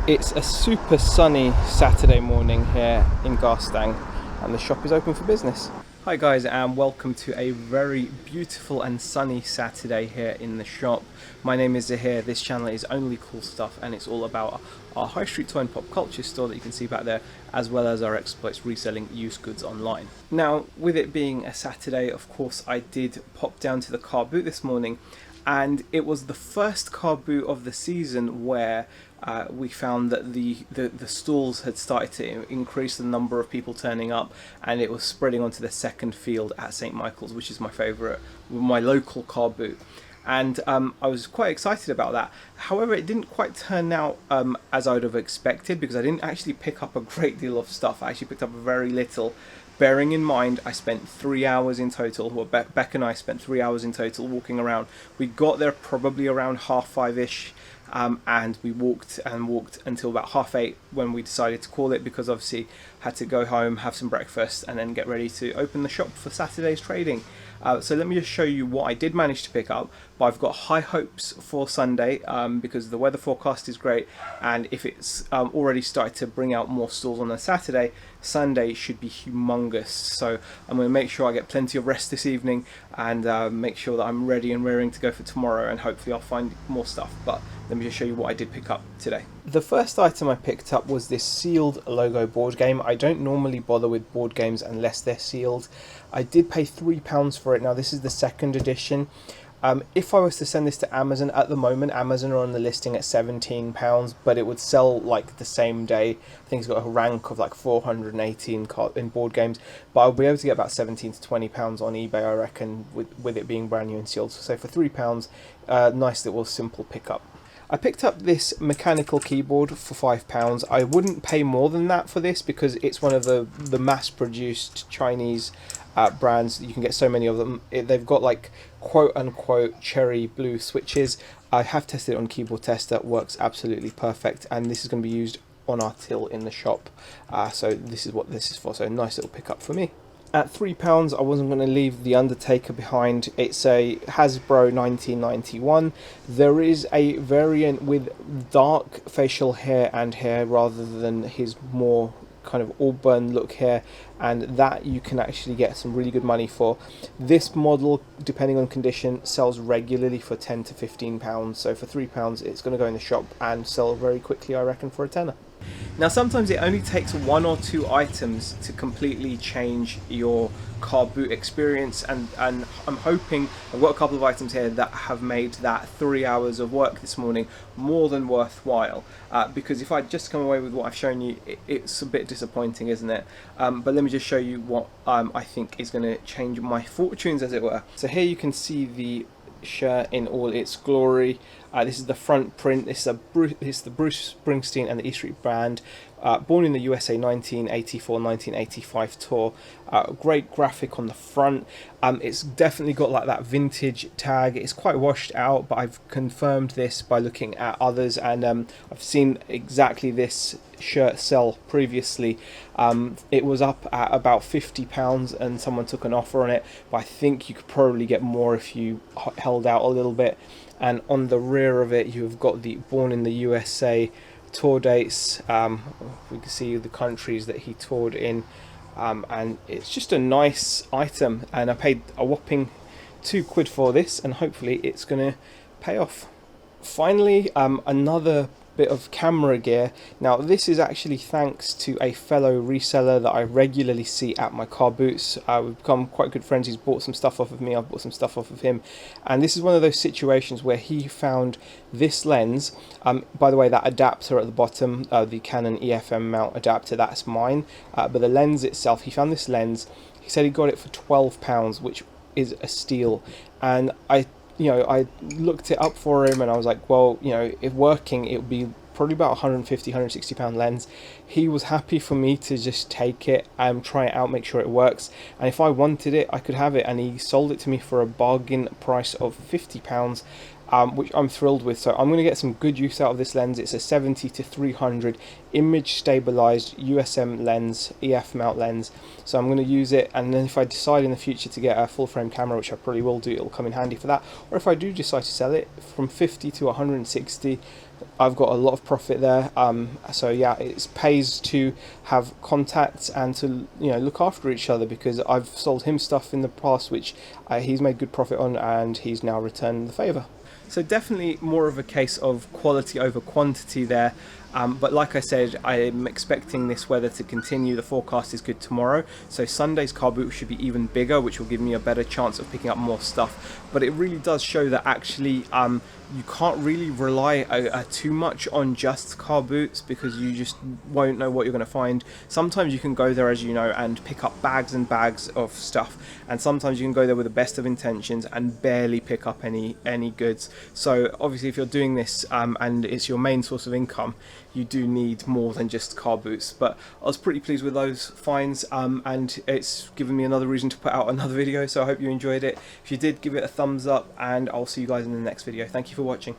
It's a super sunny Saturday morning here in Garstang and the shop is open for business. Hi guys, and welcome to a very beautiful and sunny Saturday here in the shop. My name is Zahir. This channel is Only Cool Stuff and it's all about our high street toy and pop culture store that you can see back there, as well as our exploits reselling used goods online. Now, with it being a Saturday, of course I did pop down to the car boot this morning, and it was the first car boot of the season where we found that the stalls had started to increase the number of people turning up, and it was spreading onto the second field at St Michael's, which is my favourite, my local car boot. And I was quite excited about that. However, it didn't quite turn out as I would have expected, because I didn't actually pick up a great deal of stuff. I actually picked up very little. Bearing in mind, I spent 3 hours in total, well, Beck and I spent 3 hours in total walking around. We got there probably around 5:30ish, and we walked until about 8:30 when we decided to call it, because obviously had to go home, have some breakfast, and then get ready to open the shop for Saturday's trading. So let me just show you what I did manage to pick up, but I've got high hopes for Sunday because the weather forecast is great, and if it's already started to bring out more stalls on a Saturday, Sunday should be humongous. So I'm going to make sure I get plenty of rest this evening and make sure that I'm ready and rearing to go for tomorrow, and hopefully I'll find more stuff. But let me just show you what I did pick up today. The first item I picked up was this sealed logo board game. I don't normally bother with board games unless they're sealed. I did pay £3 for it. Now this is the second edition. If I was to send this to Amazon at the moment, Amazon are on the listing at £17, but it would sell like the same day. I think it's got a rank of like 418 in board games, but I'll be able to get about £17 to £20 on eBay, I reckon, with it being brand new and sealed. So for £3, nice little simple pickup. I picked up this mechanical keyboard for £5. I wouldn't pay more than that for this because it's one of the mass-produced Chinese brands. You can get so many of them. They've got like quote-unquote cherry blue switches. I have tested it on Keyboard Tester. Works absolutely perfect, and this is going to be used on our till in the shop. So this is what this is for. So a nice little pickup for me. At £3, I wasn't going to leave the Undertaker behind. It's a Hasbro 1991. There is a variant with dark facial hair and hair rather than his more kind of auburn look hair, and that you can actually get some really good money for. This model, depending on condition, sells regularly for £10 to £15. So for £3, it's going to go in the shop and sell very quickly, I reckon, for a tenner. Now sometimes it only takes 1 or 2 items to completely change your car boot experience, and I'm hoping I've got a couple of items here that have made that 3 hours of work this morning more than worthwhile, because if I just come away with what I've shown you, it's a bit disappointing, isn't it? But let me just show you what I think is going to change my fortunes, as it were. So here you can see the shirt in all its glory. This is the front print. This is the Bruce Springsteen and the E Street Band, born in the USA 1984-1985 tour. Great graphic on the front. It's definitely got like that vintage tag. It's quite washed out, but I've confirmed this by looking at others, and I've seen exactly this shirt sell previously. It was up at about £50 and someone took an offer on it, but I think you could probably get more if you held out a little bit. And on the rear of it you've got the born in the USA tour dates. We can see the countries that he toured in, and it's just a nice item, and I paid a whopping £2 for this, and hopefully it's going to pay off. Finally, another bit of camera gear. Now this is actually thanks to a fellow reseller that I regularly see at my car boots. We've become quite good friends. He's bought some stuff off of me, I've bought some stuff off of him, and this is one of those situations where he found this lens. By the way, that adapter at the bottom, the Canon EFM mount adapter, that's mine, but the lens itself, he found this lens. He said he got it for £12, which is a steal, and I looked it up for him, and I was like, well, if working, it would be probably about £150-160 lens. He was happy for me to just take it and try it out, make sure it works, and if I wanted it, I could have it, and he sold it to me for a bargain price of £50, which I'm thrilled with. So I'm going to get some good use out of this lens. It's a 70 to 300 image stabilized USM lens, EF mount lens. So I'm going to use it, and then if I decide in the future to get a full frame camera, which I probably will do, it'll come in handy for that. Or if I do decide to sell it, from 50 to 160 I've got a lot of profit there. So yeah, it pays to have contacts and to look after each other, because I've sold him stuff in the past which he's made good profit on, and he's now returned the favour. So definitely more of a case of quality over quantity there. But like I said, I'm expecting this weather to continue. The forecast is good tomorrow, so Sunday's car boot should be even bigger, which will give me a better chance of picking up more stuff. But it really does show that actually you can't really rely too much on just car boots, because you just won't know what you're going to find. Sometimes you can go there, as you know, and pick up bags and bags of stuff, and sometimes you can go there with the best of intentions and barely pick up any goods. So obviously, if you're doing this and it's your main source of income, you do need more than just car boots. But I was pretty pleased with those finds, and it's given me another reason to put out another video. So I hope you enjoyed it. If you did, give it a thumbs up, and I'll see you guys in the next video. Thank you for watching.